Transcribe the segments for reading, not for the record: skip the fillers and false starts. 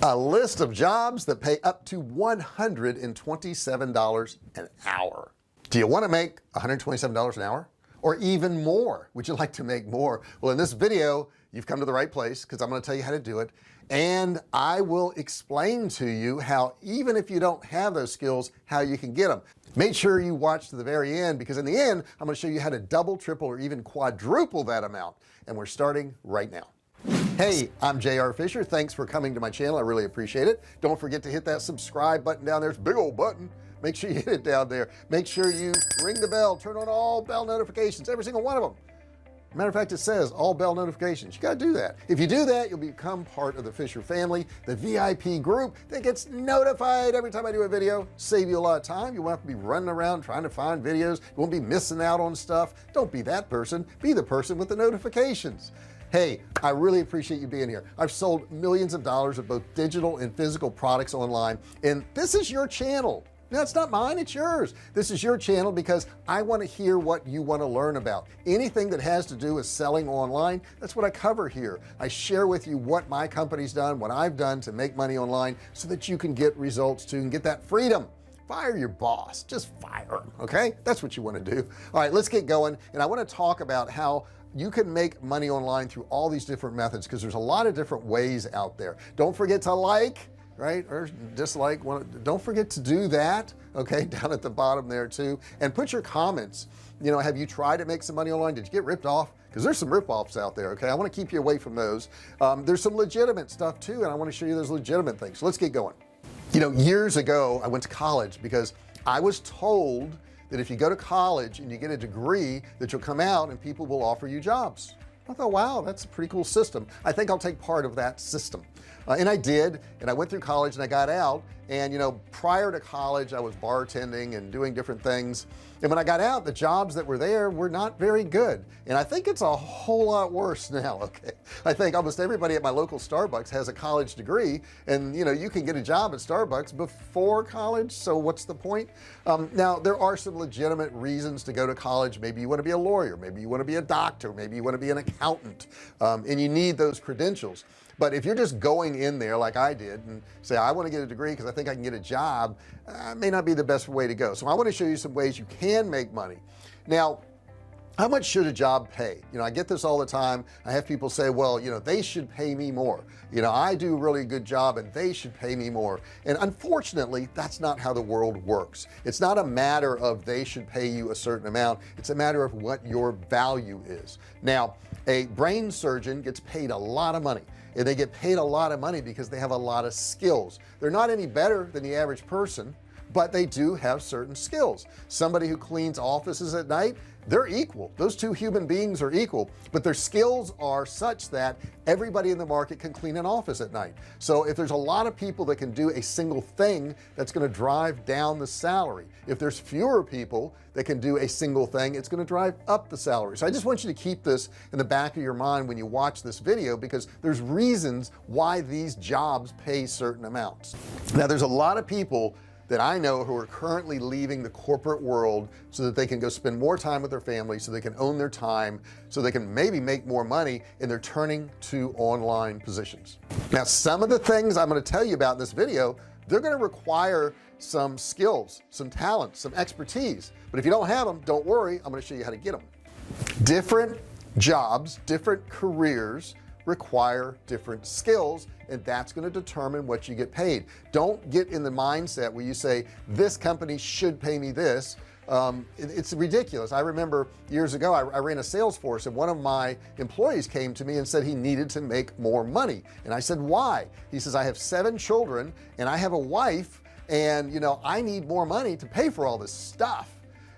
a list of jobs that pay up to $127 an hour. Do you want to make $127 an hour or even more? Would you like to make more? Well, in this video you've come to the right place, because I'm going to tell you how to do it, and I will explain to you how, even if you don't have those skills, how you can get them. Make sure you watch to the very end, because in the end I'm going to show you how to double, triple, or even quadruple that amount, and we're starting right now. Hey, I'm JR Fisher. Thanks for coming to my channel. I really appreciate it. Don't forget to hit that subscribe button down there. It's a big old button. Make sure you hit it down there. Make sure you ring the bell, turn on all bell notifications, every single one of them. Matter of fact, it says all bell notifications. You got to do that. If you do that, you'll become part of the Fisher family, the VIP group that gets notified every time I do a video. Save you a lot of time. You won't have to be running around trying to find videos. You won't be missing out on stuff. Don't be that person. Be the person with the notifications. Hey, I really appreciate you being here. I've sold millions of dollars of both digital and physical products online, and this is your channel. No, it's not mine, it's yours. This is your channel because I want to hear what you want to learn about. Anything that has to do with selling online, that's what I cover here. I share with you what my company's done, what I've done to make money online, so that you can get results too and get that freedom. Fire your boss, just fire him. Okay, that's what you want to do. All right, let's get going. And I want to talk about how you can make money online through all these different methods, because there's a lot of different ways out there. Don't forget to like, right, or dislike one. Don't forget to do that, okay, down at the bottom there too, and put your comments. You know, have you tried to make some money online? Did you get ripped off? Because there's some rip-offs out there. Okay, I want to keep you away from those. There's some legitimate stuff too, and I want to show you those legitimate things. So let's get going. You know, years ago I went to college because I was told that if you go to college and you get a degree, that you'll come out and people will offer you jobs. I thought, wow, that's a pretty cool system. I think I'll take part of that system. And I did, and I went through college and I got out, and you know, prior to college I was bartending and doing different things, and when I got out, the jobs that were there were not very good, and I think it's a whole lot worse now. Okay, I think almost everybody at my local Starbucks has a college degree, and you know, you can get a job at Starbucks before college, so what's the point? Now there are some legitimate reasons to go to college. Maybe you want to be a lawyer, maybe you want to be a doctor, maybe you want to be an accountant, and you need those credentials. But if you're just going in there like I did and say I want to get a degree because I think I can get a job, may not be the best way to go. So I want to show you some ways you can make money. Now, how much should a job pay? You know, I get this all the time. I have people say, well, you know, they should pay me more. You know, I do a really good job and they should pay me more. And unfortunately, that's not how the world works. It's not a matter of they should pay you a certain amount. It's a matter of what your value is. Now, a brain surgeon gets paid a lot of money, and they get paid a lot of money because they have a lot of skills. They're not any better than the average person, but they do have certain skills. Somebody who cleans offices at night, they're equal. Those two human beings are equal, but their skills are such that everybody in the market can clean an office at night. So if there's a lot of people that can do a single thing, that's going to drive down the salary. If there's fewer people that can do a single thing, it's going to drive up the salary. So I just want you to keep this in the back of your mind when you watch this video, because there's reasons why these jobs pay certain amounts. Now there's a lot of people that I know who are currently leaving the corporate world so that they can go spend more time with their family, so they can own their time, so they can maybe make more money, and they're turning to online positions. Now some of the things I'm going to tell you about in this video, they're going to require some skills, some talent, some expertise, but if you don't have them, don't worry, I'm going to show you how to get them. Different jobs, different careers require different skills, and that's going to determine what you get paid. Don't get in the mindset where you say this company should pay me this. It's ridiculous. I remember years ago I ran a sales force, and one of my employees came to me and said he needed to make more money, and I said, why? He says, I have 7 children and I have a wife, and you know, I need more money to pay for all this stuff.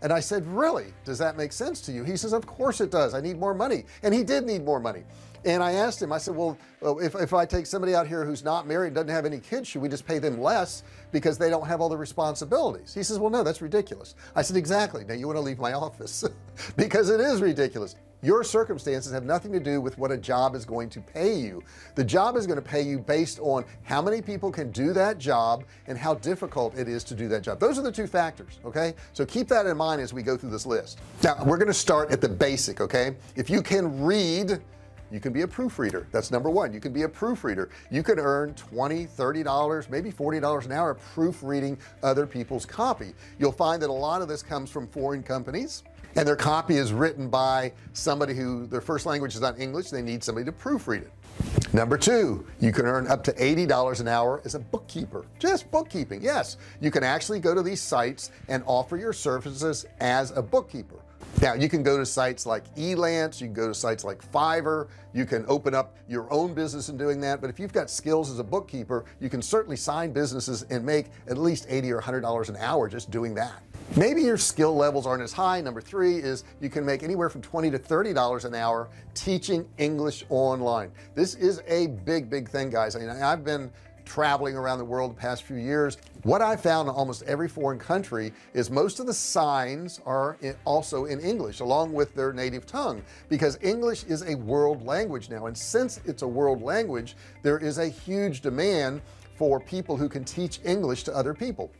And I said, really, does that make sense to you? He says, of course it does. I need more money. And he did need more money. And I asked him, I said, well, if I take somebody out here who's not married, doesn't have any kids, should we just pay them less because they don't have all the responsibilities? He says, well, no, that's ridiculous. I said, exactly. Now you want to leave my office because it is ridiculous. Your circumstances have nothing to do with what a job is going to pay you. The job is going to pay you based on how many people can do that job and how difficult it is to do that job. Those are the 2 factors. Okay, so keep that in mind as we go through this list. Now we're going to start at the basic. Okay, if you can read, you can be a proofreader. That's number one. You can be a proofreader. You can earn $20, $30, maybe $40 an hour proofreading other people's copy. You'll find that a lot of this comes from foreign companies, and their copy is written by somebody who their first language is not English. They need somebody to proofread it. Number two, you can earn up to $80 an hour as a bookkeeper. Just bookkeeping. Yes, you can actually go to these sites and offer your services as a bookkeeper. Now you can go to sites like Elance, you can go to sites like Fiverr, you can open up your own business in doing that. But if you've got skills as a bookkeeper, you can certainly sign businesses and make at least $80 or $100 an hour just doing that. Maybe your skill levels aren't as high. Number three is you can make anywhere from $20 to $30 an hour teaching English online. This is a big thing, guys. I mean, I've been traveling around the world the past few years. What I found in almost every foreign country is most of the signs are also in English along with their native tongue, because English is a world language now, and since it's a world language, there is a huge demand for people who can teach English to other people.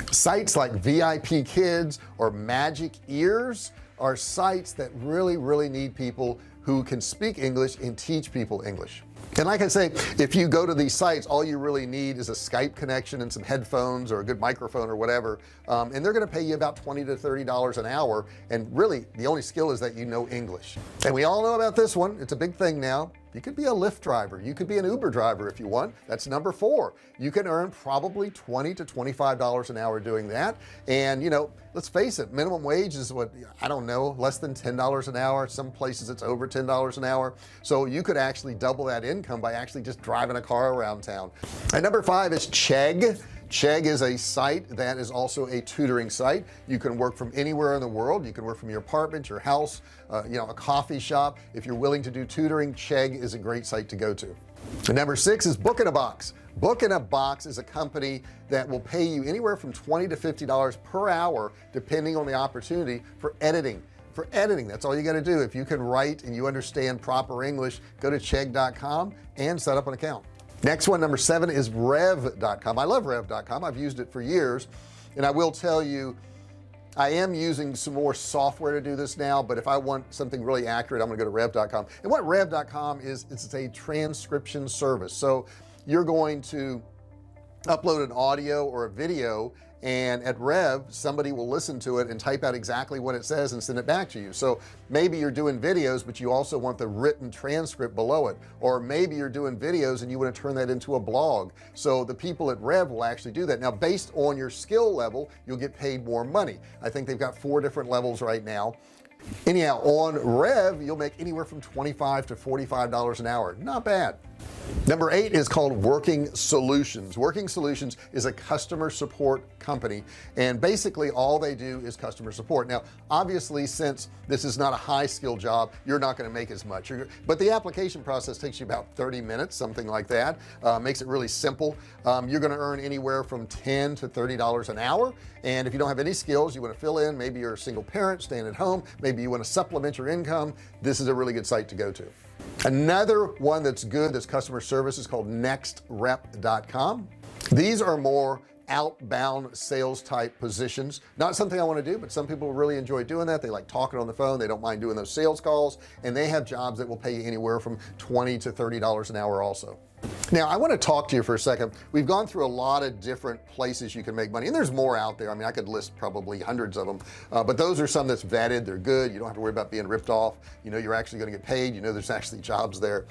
Sites like VIP Kids or Magic Ears are sites that really need people who can speak English and teach people English. And like I say, if you go to these sites, all you really need is a Skype connection and some headphones or a good microphone or whatever, and they're going to pay you about $20 to $30 an hour, and really the only skill is that you know English. And we all know about this one. It's a big thing now. You could be a Lyft driver, you could be an Uber driver if you want. That's number four. You can earn probably $20 to $25 an hour doing that. And you know, let's face it, minimum wage is what, I don't know, less than $10 an hour. Some places it's over $10 an hour. So you could actually double that income by actually just driving a car around town. And number five is Chegg. Chegg is a site that is also a tutoring site. You can work from anywhere in the world. You can work from your apartment, your house, you know, a coffee shop. If you're willing to do tutoring, Chegg is a great site to go to. And number six is Book in a Box. Book in a Box is a company that will pay you anywhere from $20 to $50 per hour depending on the opportunity for editing. That's all you got to do. If you can write and you understand proper English, go to chegg.com and set up an account. Next one, number seven, is rev.com. I love rev.com. I've used it for years, and I will tell you, I am using some more software to do this now, but if I want something really accurate, I'm gonna go to rev.com. And what rev.com is, it's a transcription service. So you're going to upload an audio or a video, and at Rev somebody will listen to it and type out exactly what it says and send it back to you. So maybe you're doing videos but you also want the written transcript below it, or maybe you're doing videos and you want to turn that into a blog. So the people at Rev will actually do that. Now based on your skill level, you'll get paid more money. I think they've got 4 different levels right now. Anyhow, on Rev you'll make anywhere from $25 to $45 an hour. Not bad. Number 8 is called Working Solutions. Working Solutions is a customer support company, and basically all they do is customer support. Now obviously, since this is not a high skill job, you're not going to make as much, but the application process takes you about 30 minutes, something like that. Makes it really simple. You're going to earn anywhere from $10 to $30 an hour, and if you don't have any skills, you want to fill in, maybe you're a single parent staying at home, maybe you want to supplement your income, this is a really good site to go to. Another one that's good, that's customer service, is called nextrep.com. These are more outbound sales type positions. Not something I want to do, but some people really enjoy doing that. They like talking on the phone. They don't mind doing those sales calls, and they have jobs that will pay you anywhere from $20 to $30 an hour also. Now I want to talk to you for a second. We've gone through a lot of different places you can make money, and there's more out there. I mean, I could list probably hundreds of them, but those are some that's vetted. They're good. You don't have to worry about being ripped off. You know, you're actually going to get paid. You know, there's actually jobs there.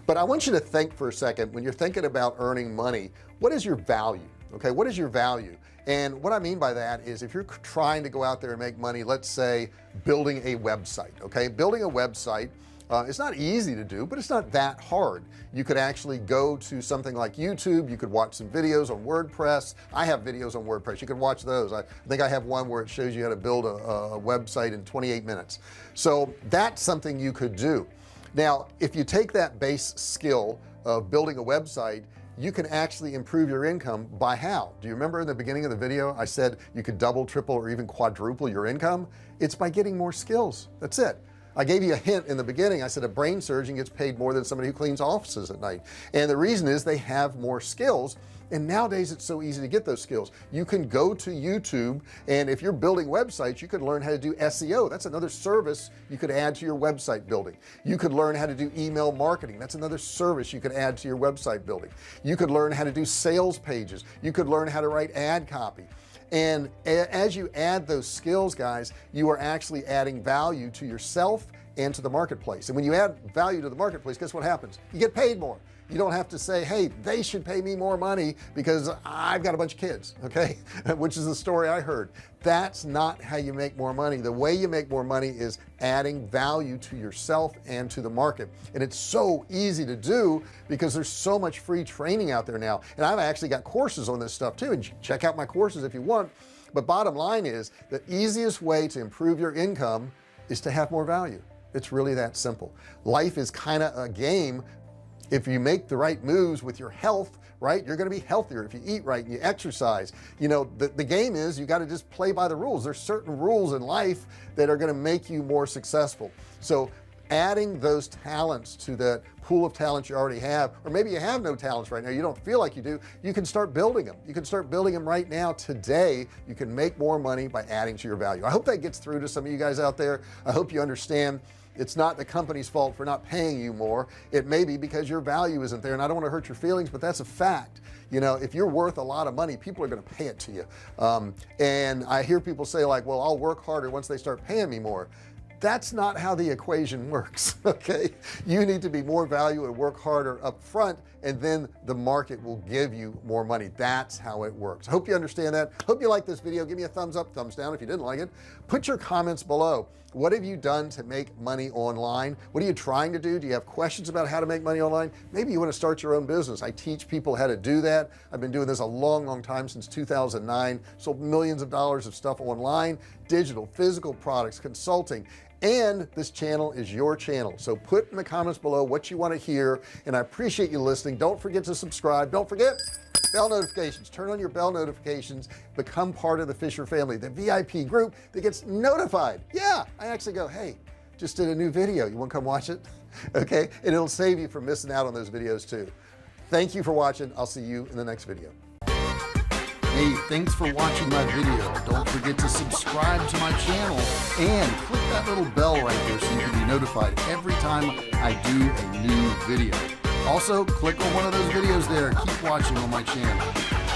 But I want you to think for a second, when you're thinking about earning money, what is your value? Okay, what is your value? And what I mean by that is, if you're trying to go out there and make money, let's say building a website. Okay, building a website, it's not easy to do, but it's not that hard. You could actually go to something like YouTube. You could watch some videos on WordPress. I have videos on WordPress. You can watch those. I think I have one where it shows you how to build a website in 28 minutes. So that's something you could do. Now if you take that base skill of building a website, you can actually improve your income by how? Do you remember in the beginning of the video I said you could double, triple, or even quadruple your income? It's by getting more skills. That's it. I gave you a hint in the beginning. I said a brain surgeon gets paid more than somebody who cleans offices at night, and the reason is they have more skills. And nowadays it's so easy to get those skills. You can go to YouTube, and if you're building websites, you could learn how to do SEO. That's another service you could add to your website building. You could learn how to do email marketing. That's another service you could add to your website building. You could learn how to do sales pages. You could learn how to write ad copy. And as you add those skills, guys, you are actually adding value to yourself and to the marketplace. And when you add value to the marketplace, guess what happens? You get paid more. You don't have to say, hey, they should pay me more money because I've got a bunch of kids, okay? Which is the story I heard. That's not how you make more money. The way you make more money is adding value to yourself and to the market. And it's so easy to do because there's so much free training out there now. And I've actually got courses on this stuff too, and check out my courses if you want. But bottom line is, the easiest way to improve your income is to have more value. It's really that simple. Life is kind of a game. If you make the right moves with your health, right, you're going to be healthier. If you eat right and you exercise, you know, the game is you got to just play by the rules. There's certain rules in life that are going to make you more successful. So adding those talents to that pool of talents you already have, or maybe you have no talents right now, you don't feel like you do, you can start building them. You can start building them right now. Today you can make more money by adding to your value. I hope that gets through to some of you guys out there. I hope you understand it's not the company's fault for not paying you more. It may be because your value isn't there, and I don't want to hurt your feelings, but that's a fact. You know, if you're worth a lot of money, people are going to pay it to you. And I hear people say like, well, I'll work harder once they start paying me more. That's not how the equation works. Okay, you need to be more value and work harder up front, and then the market will give you more money. That's how it works. I hope you understand that. Hope you like this video. Give me a thumbs up, thumbs down if you didn't like it. Put your comments below. What have you done to make money online? What are you trying to do? Do you have questions about how to make money online? Maybe you want to start your own business. I teach people how to do that. I've been doing this a long time, since 2009. Sold millions of dollars of stuff online, digital, physical products, consulting. And this channel is your channel. So put in the comments below what you want to hear, and I appreciate you listening. Don't forget to subscribe. Don't forget bell notifications. Turn on your bell notifications. Become part of the Fisher family, the VIP group that gets notified. Yeah, I actually go, hey, just did a new video, you want to come watch it? Okay, and it'll save you from missing out on those videos too. Thank you for watching. I'll see you in the next video. Hey, thanks for watching my video. Don't forget to subscribe to my channel and click that little bell right there so you can be notified every time I do a new video. Also, click on one of those videos there. Keep watching on my channel.